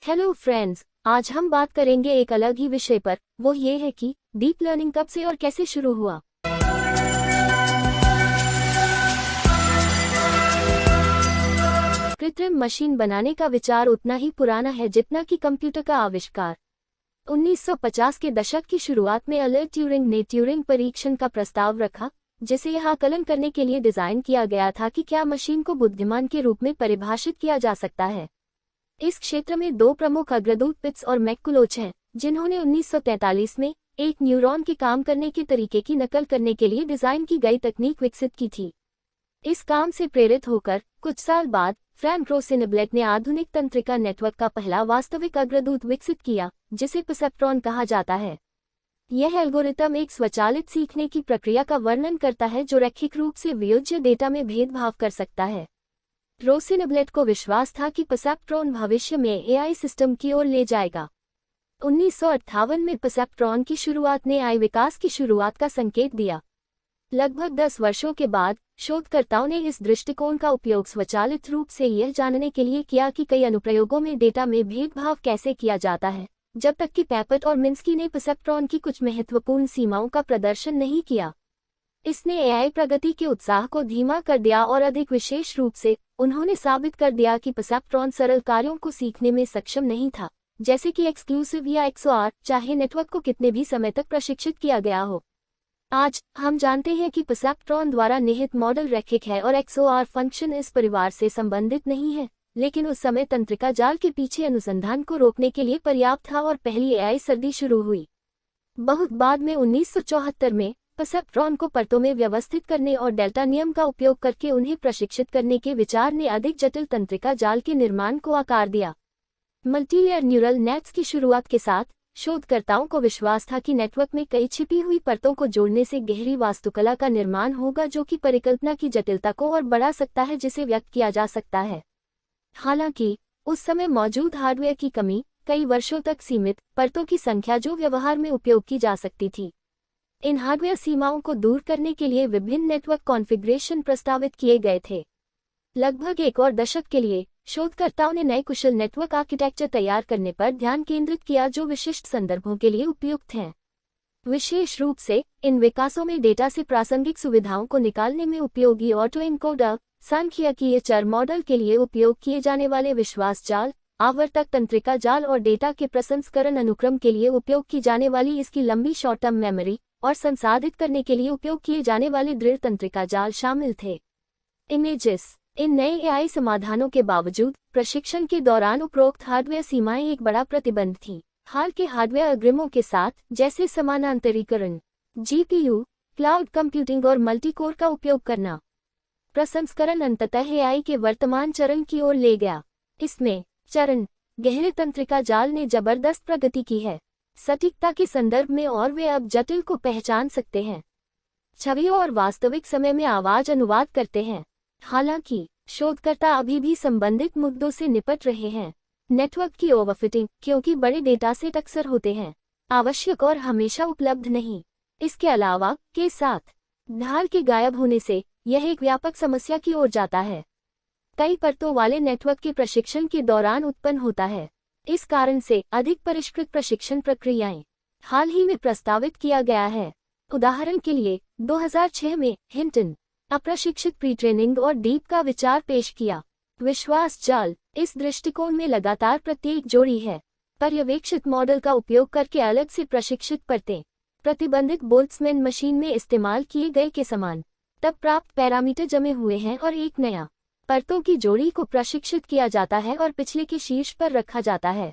Hello friends, आज हम बात करेंगे एक अलग ही विषय पर। वो ये है कि डीप लर्निंग कब से और कैसे शुरू हुआ। कृत्रिम मशीन बनाने का विचार उतना ही पुराना है जितना कि कंप्यूटर का आविष्कार। 1950 के दशक की शुरुआत में अलन ट्यूरिंग ने ट्यूरिंग परीक्षण का प्रस्ताव रखा, जिसे यह आकलन करने के लिए डिजाइन किया गया था कि क्या मशीन को बुद्धिमान के रूप में परिभाषित किया जा सकता है। इस क्षेत्र में दो प्रमुख अग्रदूत पिट्स और मैककुलोच हैं, जिन्होंने 1943 में एक न्यूरॉन के काम करने के तरीके की नकल करने के लिए डिजाइन की गई तकनीक विकसित की थी। इस काम से प्रेरित होकर कुछ साल बाद फ्रैंक रोसेनब्लेट ने आधुनिक तंत्रिका नेटवर्क का पहला वास्तविक अग्रदूत विकसित किया, जिसे परसेप्ट्रॉन कहा जाता है। यह एल्गोरिथम एक स्वचालित सीखने की प्रक्रिया का वर्णन करता है जो रैखिक रूप से वियोज्य डेटा में भेदभाव कर सकता है। रोसेनब्लेट को विश्वास था कि परसेप्ट्रॉन भविष्य में एआई सिस्टम की ओर ले जाएगा। 1958 में परसेप्ट्रॉन की शुरुआत ने एआई विकास की शुरुआत का संकेत दिया। लगभग 10 वर्षों के बाद शोधकर्ताओं ने इस दृष्टिकोण का उपयोग स्वचालित रूप से यह जानने के लिए किया कि कई अनुप्रयोगों में डेटा में भेदभाव कैसे किया जाता है, जब तक कि पैपेट और मिन्स्की ने परसेप्ट्रॉन की कुछ महत्वपूर्ण सीमाओं का प्रदर्शन नहीं किया। इसने एआई प्रगति के उत्साह को धीमा कर दिया और अधिक विशेष रूप से उन्होंने साबित कर दिया कि परसेप्ट्रॉन सरल कार्यों को सीखने में सक्षम नहीं था, जैसे कि एक्सक्लूसिव या एक्सओआर, चाहे नेटवर्क को कितने भी समय तक प्रशिक्षित किया गया हो। आज हम जानते हैं कि परसेप्ट्रॉन द्वारा निहित मॉडल रैखिक है और एक्सओआर फंक्शन इस परिवार से संबंधित नहीं है, लेकिन उस समय तंत्रिका जाल के पीछे अनुसंधान को रोकने के लिए पर्याप्त था और पहली एआई सर्दी शुरू हुई। बहुत बाद में 1974 में परसेप्ट्रॉन को परतों में व्यवस्थित करने और डेल्टा नियम का उपयोग करके उन्हें प्रशिक्षित करने के विचार ने अधिक जटिल तंत्रिका जाल के निर्माण को आकार दिया। मल्टीलेयर न्यूरल नेट्स की शुरुआत के साथ शोधकर्ताओं को विश्वास था कि नेटवर्क में कई छिपी हुई परतों को जोड़ने से गहरी वास्तुकला का निर्माण होगा, जो कि परिकल्पना की जटिलता को और बढ़ा सकता है जिसे व्यक्त किया जा सकता है। हालांकि उस समय मौजूद हार्डवेयर की कमी, कई वर्षों तक सीमित परतों की संख्या जो व्यवहार में उपयोग की जा सकती थी। इन हार्डवेयर सीमाओं को दूर करने के लिए विभिन्न नेटवर्क कॉन्फ़िगरेशन प्रस्तावित किए गए थे। लगभग एक और दशक के लिए शोधकर्ताओं ने नए कुशल नेटवर्क आर्किटेक्चर तैयार करने पर ध्यान केंद्रित किया जो विशिष्ट संदर्भों के लिए उपयुक्त हैं। विशेष रूप से इन विकासों में डेटा से प्रासंगिक सुविधाओं को निकालने में उपयोगी ऑटो एन्कोडर, सांख्यिकीय चर मॉडल के लिए उपयोग किए जाने वाले विश्वास जाल, आवर्तक तंत्रिका जाल और डेटा के प्रसंस्करण अनुक्रम के लिए उपयोग की जाने वाली इसकी लंबी शॉर्ट टर्म मेमोरी और संसाधित करने के लिए उपयोग किए जाने वाले दृढ़ तंत्रिका जाल शामिल थे। इमेजेस। इन नए एआई समाधानों के बावजूद प्रशिक्षण के दौरान उपरोक्त हार्डवेयर सीमाएं एक बड़ा प्रतिबंध थीं। हाल के हार्डवेयर अग्रिमों के साथ, जैसे समानांतरीकरण, जीपीयू, क्लाउड कंप्यूटिंग और मल्टीकोर का उपयोग करना, प्रसंस्करण अंततः एआई के वर्तमान चरण की ओर ले गया। इसमें चरण गहरे तंत्रिका जाल ने जबरदस्त प्रगति की है सटीकता के संदर्भ में, और वे अब जटिल को पहचान सकते हैं, छवियों और वास्तविक समय में आवाज अनुवाद करते हैं। हालांकि शोधकर्ता अभी भी संबंधित मुद्दों से निपट रहे हैं। नेटवर्क की ओवरफिटिंग, क्योंकि बड़े डेटा सेट अक्सर होते हैं आवश्यक और हमेशा उपलब्ध नहीं। इसके अलावा के साथ ढाल के गायब होने से यह एक व्यापक समस्या की ओर जाता है। कई परतों वाले नेटवर्क के प्रशिक्षण के दौरान उत्पन्न होता है। इस कारण से अधिक परिष्कृत प्रशिक्षण प्रक्रियाएं हाल ही में प्रस्तावित किया गया है। उदाहरण के लिए 2006 में हिंटन अप्रशिक्षित प्री ट्रेनिंग और डीप का विचार पेश किया। विश्वास जाल इस दृष्टिकोण में लगातार प्रत्येक जोड़ी है पर्यवेक्षित मॉडल का उपयोग करके अलग से प्रशिक्षित परतें, प्रतिबंधित बोल्ट्जमैन मशीन में इस्तेमाल किए गए के समान तब प्राप्त पैरामीटर जमे हुए हैं और एक नया परतों की जोड़ी को प्रशिक्षित किया जाता है और पिछले के शीर्ष पर रखा जाता है।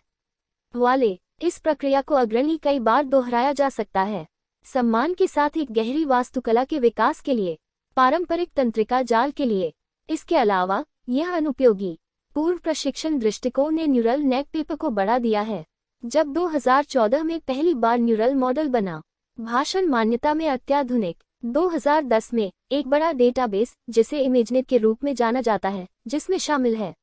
वाले इस प्रक्रिया को अग्रणी कई बार दोहराया जा सकता है, सम्मान के साथ एक गहरी वास्तुकला के विकास के लिए पारंपरिक तंत्रिका जाल के लिए। इसके अलावा यह अनुपयोगी पूर्व प्रशिक्षण दृष्टिकोण ने न्यूरल नेट पेपर को बढ़ा दिया है। जब 2014 में पहली बार न्यूरल मॉडल बना, भाषण मान्यता में अत्याधुनिक 2010 में एक बड़ा डेटाबेस जिसे इमेजनेट के रूप में जाना जाता है, जिसमें शामिल है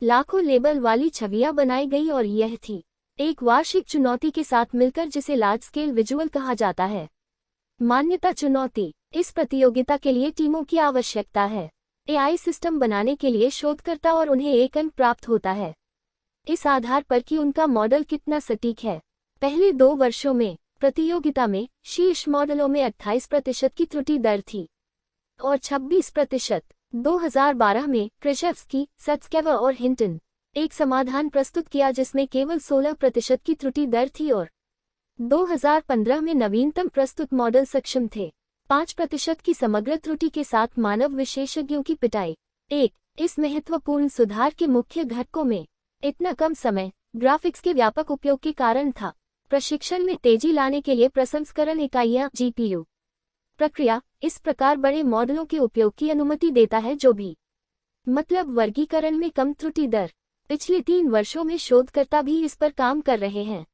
लाखों लेबल वाली छवियां बनाई गई, और यह थी एक वार्षिक चुनौती के साथ मिलकर जिसे लार्ज स्केल विजुअल कहा जाता है। मान्यता चुनौती। इस प्रतियोगिता के लिए टीमों की आवश्यकता है। एआई सिस्टम बनाने के लिए शोधकर्ता और उन्हें एक अंक प्राप्त होता है। इस आधार पर कि उनका मॉडल कितना सटीक है। पहले 2 वर्षों में प्रतियोगिता में शीर्ष मॉडलों में 28% की त्रुटि दर थी और 26%। 2012 में क्रिशेव्स्की, सत्स्केवर और हिंटन एक समाधान प्रस्तुत किया जिसमें केवल 16% की त्रुटि दर थी और 2015 में नवीनतम प्रस्तुत मॉडल सक्षम थे 5% की समग्र त्रुटि के साथ मानव विशेषज्ञों की पिटाई। इस महत्वपूर्ण सुधार के मुख्य घटकों में इतना कम समय ग्राफिक्स के व्यापक उपयोग के कारण था। प्रशिक्षण में तेजी लाने के लिए प्रसंस्करण इकाइयां GPU प्रक्रिया इस प्रकार बड़े मॉडलों के उपयोग की अनुमति देता है जो भी मतलब वर्गीकरण में कम त्रुटि दर। पिछले 3 वर्षों में शोधकर्ता भी इस पर काम कर रहे हैं।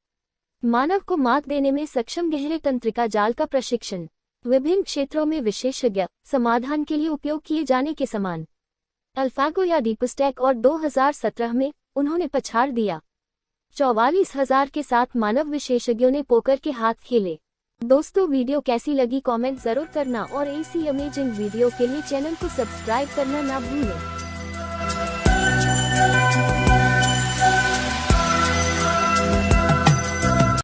मानव को मात देने में सक्षम गहरे तंत्रिका जाल का प्रशिक्षण विभिन्न क्षेत्रों में विशेषज्ञ समाधान के लिए उपयोग किए जाने के समान। अल्फागो या डीपस्टैक और 2017 में उन्होंने पछाड़ दिया 44,000 के साथ मानव विशेषज्ञों ने पोकर के हाथ खेले। दोस्तों वीडियो कैसी लगी कमेंट जरूर करना और ऐसी अमेजिंग वीडियो के लिए चैनल को सब्सक्राइब करना ना भूलें।